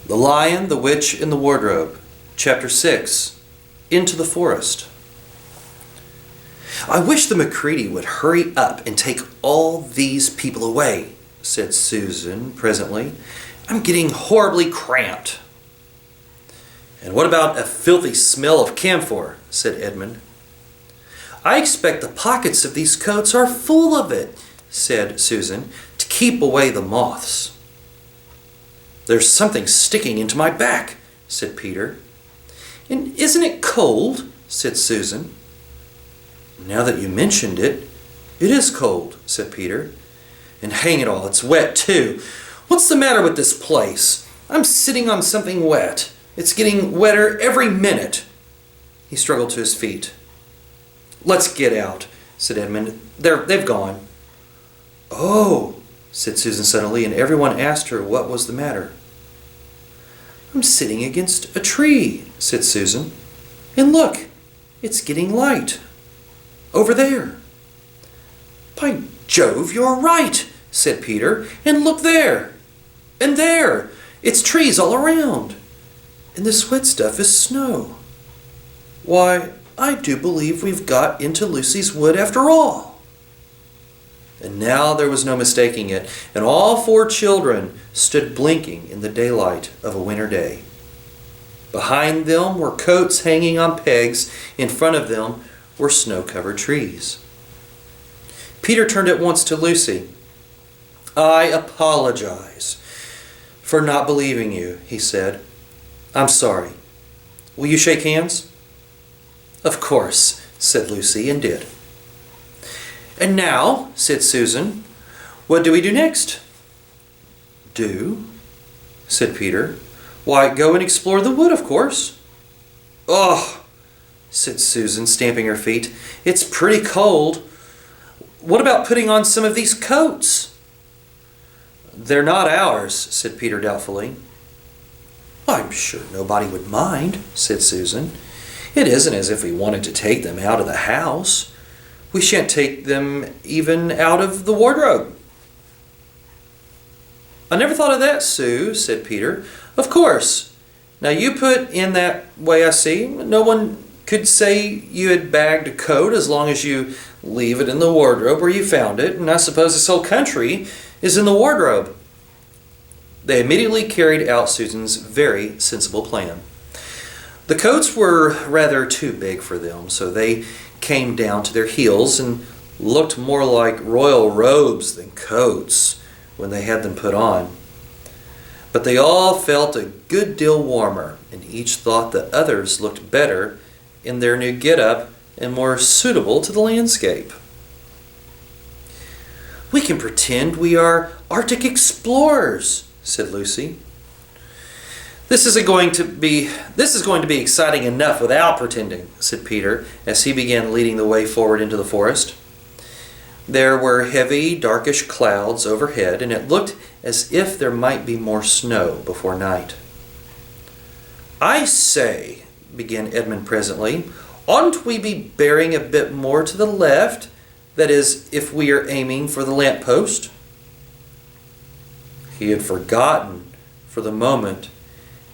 The Lion, the Witch, and the Wardrobe, Chapter 6, Into the Forest. "I wish the Macready would hurry up and take all these people away," said Susan presently. "I'm getting horribly cramped." "And what about a filthy smell of camphor?" said Edmund. "I expect the pockets of these coats are full of it," said Susan, "to keep away the moths." "There's something sticking into my back," said Peter. "And isn't it cold?" said Susan. "Now that you mentioned it, it is cold," said Peter. "And hang it all, it's wet too. What's the matter with this place? I'm sitting on something wet. It's getting wetter every minute." He struggled to his feet. "Let's get out," said Edmund. They've gone." "Oh," said Susan suddenly, and everyone asked her what was the matter. "I'm sitting against a tree," said Susan. "And look, it's getting light. Over there." "By Jove, you're right," said Peter. "And look there. And there. It's trees all around. And this wet stuff is snow. Why, I do believe we've got into Lucy's wood after all." And now there was no mistaking it, and all four children stood blinking in the daylight of a winter day. Behind them were coats hanging on pegs. In front of them were snow-covered trees. Peter turned at once to Lucy. "I apologize for not believing you," he said. "I'm sorry. Will you shake hands?" "Of course," said Lucy, and did. "And now," said Susan, "what do we do next?" "Do?" said Peter. "Why, go and explore the wood, of course." "Oh," said Susan, stamping her feet, "it's pretty cold. What about putting on some of these coats?" "They're not ours," said Peter doubtfully. "I'm sure nobody would mind," said Susan. "It isn't as if we wanted to take them out of the house. We shan't take them even out of the wardrobe." "I never thought of that, Sue," said Peter. "Of course. Now you put in that way, I see. No one could say you had bagged a coat as long as you leave it in the wardrobe where you found it, and I suppose this whole country is in the wardrobe." They immediately carried out Susan's very sensible plan. The coats were rather too big for them, so they came down to their heels and looked more like royal robes than coats when they had them put on. But they all felt a good deal warmer, and each thought the others looked better in their new get-up and more suitable to the landscape. "We can pretend we are Arctic explorers," said Lucy. This is going to be exciting enough without pretending," said Peter, as he began leading the way forward into the forest. There were heavy, darkish clouds overhead, and it looked as if there might be more snow before night. "I say," began Edmund presently, "oughtn't we be bearing a bit more to the left? That is, if we are aiming for the lamppost?" He had forgotten for the moment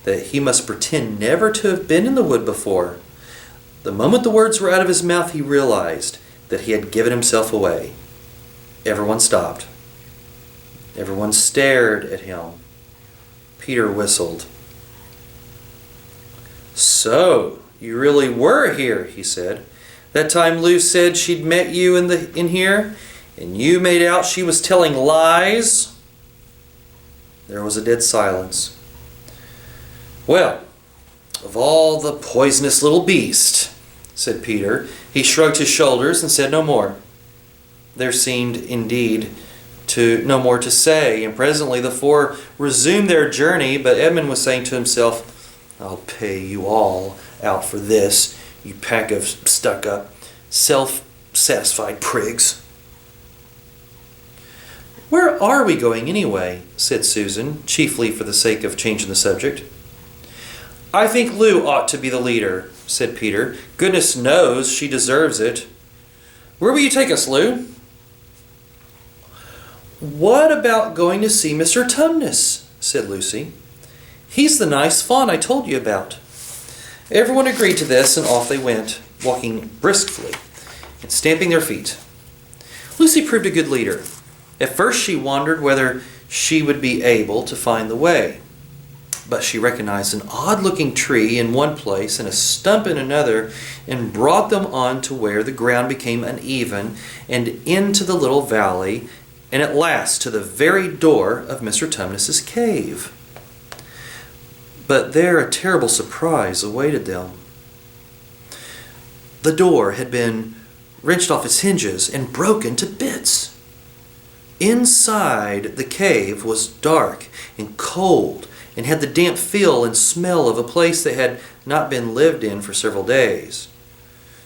that he must pretend never to have been in the wood before. The moment the words were out of his mouth, he realized that he had given himself away. Everyone stopped. Everyone stared at him. Peter whistled. "So, you really were here," he said. "That time Lou said she'd met you in here, and you made out she was telling lies?" There was a dead silence. "Well, of all the poisonous little beast," said Peter. He shrugged his shoulders and said no more. There seemed, indeed, no more to say, and presently the four resumed their journey, but Edmund was saying to himself, "I'll pay you all out for this, you pack of stuck-up, self-satisfied prigs." "Where are we going anyway?" said Susan, chiefly for the sake of changing the subject. "I think Lou ought to be the leader," said Peter. "Goodness knows she deserves it. Where will you take us, Lou?" "What about going to see Mr. Tumnus?" said Lucy. He's the nice fawn I told you about." Everyone agreed to this, and off they went, walking briskly and stamping their feet. Lucy proved a good leader. At first she wondered whether she would be able to find the way. But she recognized an odd-looking tree in one place and a stump in another, and brought them on to where the ground became uneven, and into the little valley, and at last to the very door of Mr. Tumnus's cave. But there a terrible surprise awaited them. The door had been wrenched off its hinges and broken to bits. Inside the cave was dark and cold, and had the damp feel and smell of a place that had not been lived in for several days.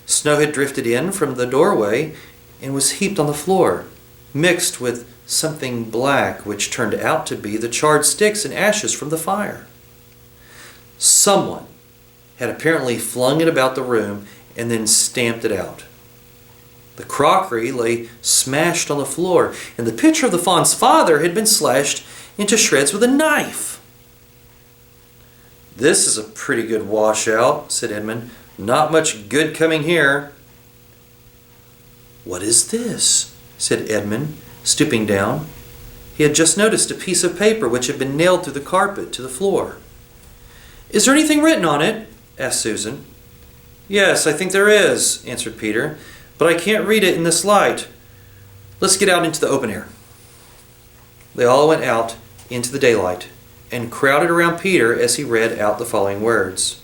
Snow had drifted in from the doorway and was heaped on the floor, mixed with something black which turned out to be the charred sticks and ashes from the fire. Someone had apparently flung it about the room and then stamped it out. The crockery lay smashed on the floor, and the picture of the fawn's father had been slashed into shreds with a knife. "This is a pretty good washout," said Edmund. "Not much good coming here." "What is this?" said Edmund, stooping down. He had just noticed a piece of paper which had been nailed through the carpet to the floor. "Is there anything written on it?" asked Susan. "Yes, I think there is," answered Peter, "but I can't read it in this light. Let's get out into the open air." They all went out into the daylight and crowded around Peter as he read out the following words.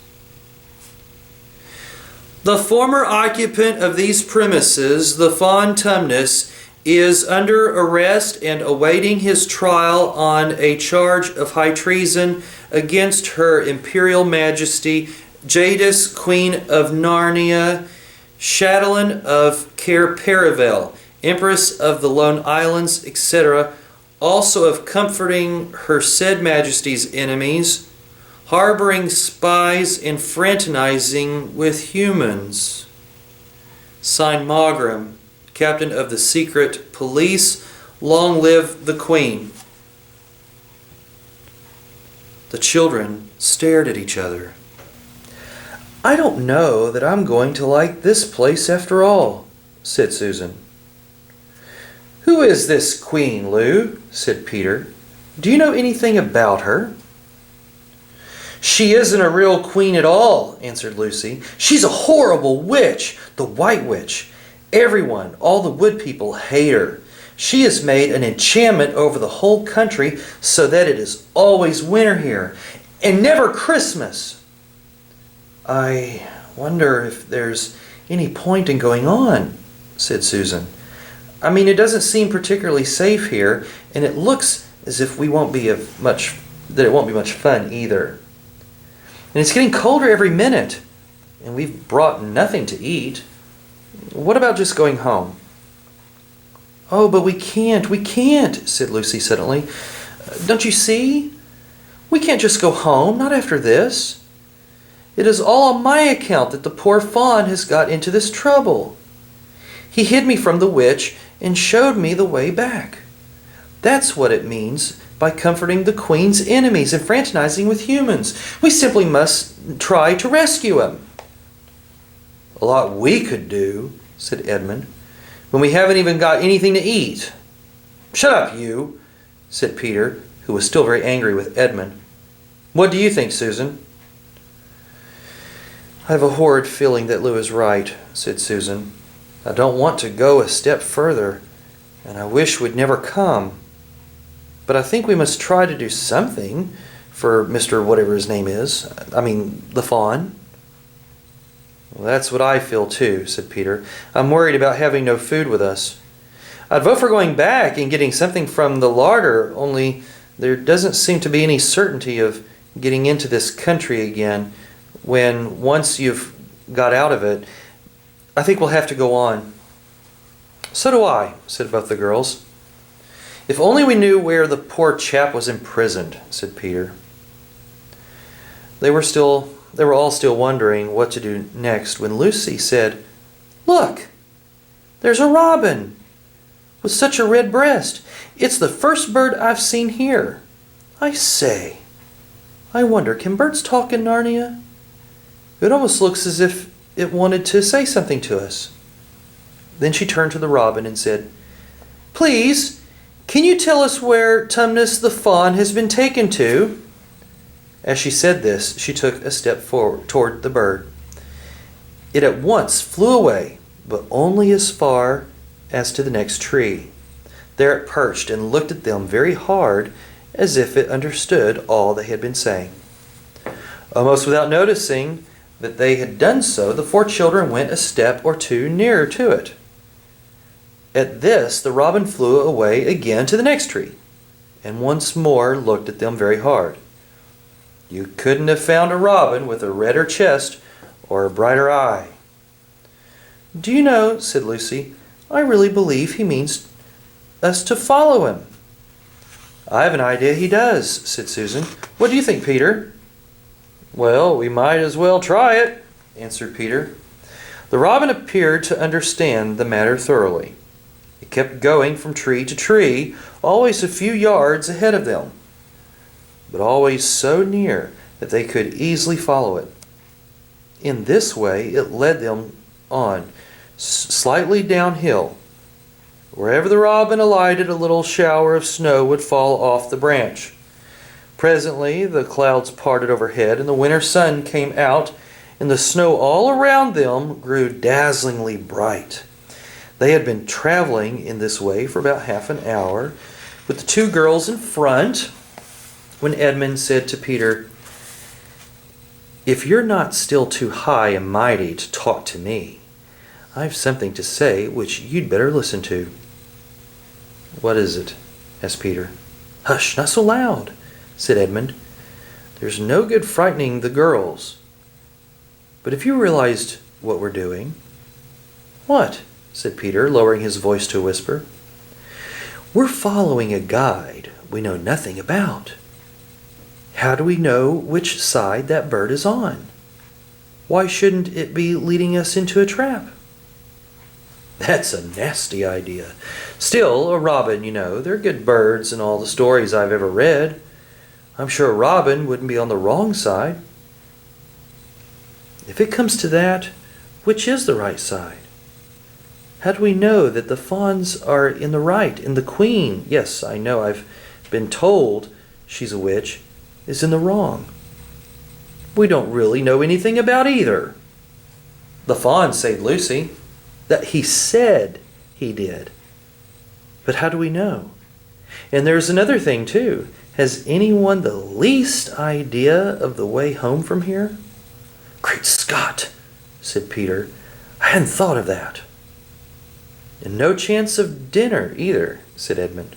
"The former occupant of these premises, the fawn Tumnus, is under arrest and awaiting his trial on a charge of high treason against Her Imperial Majesty, Jadis, Queen of Narnia, Chatelaine of Cair Paravel, Empress of the Lone Islands, etc., also of comforting her said Majesty's enemies, harboring spies and fraternizing with humans. Signed Magram, Captain of the Secret Police. Long live the Queen." The children stared at each other. "I don't know that I'm going to like this place after all," said Susan. "Who is this Queen, Lou?" said Peter. "Do you know anything about her?" "She isn't a real queen at all," answered Lucy. "She's a horrible witch, the White Witch. Everyone, all the wood people, hate her. She has made an enchantment over the whole country so that it is always winter here, and never Christmas." "I wonder if there's any point in going on," said Susan. "I mean, it doesn't seem particularly safe here, and it looks as if it won't be much fun either. And it's getting colder every minute, and we've brought nothing to eat. What about just going home?" "Oh, but we can't," said Lucy suddenly. "Don't you see? We can't just go home, not after this. It is all on my account that the poor fawn has got into this trouble. He hid me from the witch and showed me the way back. That's what it means by comforting the Queen's enemies and fraternizing with humans. We simply must try to rescue him." "A lot we could do," said Edmund, "when we haven't even got anything to eat." "Shut up, you," said Peter, who was still very angry with Edmund. "What do you think, Susan?" "I have a horrid feeling that Lou is right," said Susan. "I don't want to go a step further, and I wish we'd never come. But I think we must try to do something for Mr. whatever his name is. The fawn." "Well, that's what I feel too," said Peter. "I'm worried about having no food with us. I'd vote for going back and getting something from the larder, only there doesn't seem to be any certainty of getting into this country again when once you've got out of it. I think we'll have to go on." "So do I," said both the girls. "If only we knew where the poor chap was imprisoned," said Peter. They were all still wondering what to do next when Lucy said, "Look, there's a robin with such a red breast. It's the first bird I've seen here. I say, I wonder, can birds talk in Narnia? It almost looks as if it wanted to say something to us. Then she turned to the robin and said, Please, can you tell us where Tumnus the fawn has been taken to? As she said this, she took a step forward toward the bird. It at once flew away, but only as far as to the next tree. There it perched and looked at them very hard, as if it understood all they had been saying. Almost without noticing that they had done so, the 4 children went a step or 2 nearer to it. At this, the robin flew away again to the next tree, and once more looked at them very hard. You couldn't have found a robin with a redder chest or a brighter eye. Do you know, said Lucy, I really believe he means us to follow him. I have an idea he does, said Susan. What do you think, Peter? Well, we might as well try it, answered Peter. The robin appeared to understand the matter thoroughly. It kept going from tree to tree, always a few yards ahead of them, but always so near that they could easily follow it. In this way, it led them on, slightly downhill. Wherever the robin alighted, a little shower of snow would fall off the branch. Presently, the clouds parted overhead, and the winter sun came out, and the snow all around them grew dazzlingly bright. They had been traveling in this way for about half an hour, with the 2 girls in front, when Edmund said to Peter, If you're not still too high and mighty to talk to me, I've something to say which you'd better listen to. What is it? Asked Peter. Hush, not so loud, said Edmund. There's no good frightening the girls. But if you realized what we're doing... What? Said Peter, lowering his voice to a whisper. We're following a guide we know nothing about. How do we know which side that bird is on? Why shouldn't it be leading us into a trap? That's a nasty idea. Still, a robin, you know, they're good birds in all the stories I've ever read. I'm sure a robin wouldn't be on the wrong side. If it comes to that, which is the right side? How do we know that the fawns are in the right and the queen, yes, I know I've been told she's a witch, is in the wrong? We don't really know anything about either. The fawn saved Lucy. That he said he did. But how do we know? And there's another thing too. Has anyone the least idea of the way home from here? Great Scott, said Peter. I hadn't thought of that. And no chance of dinner either, said Edmund.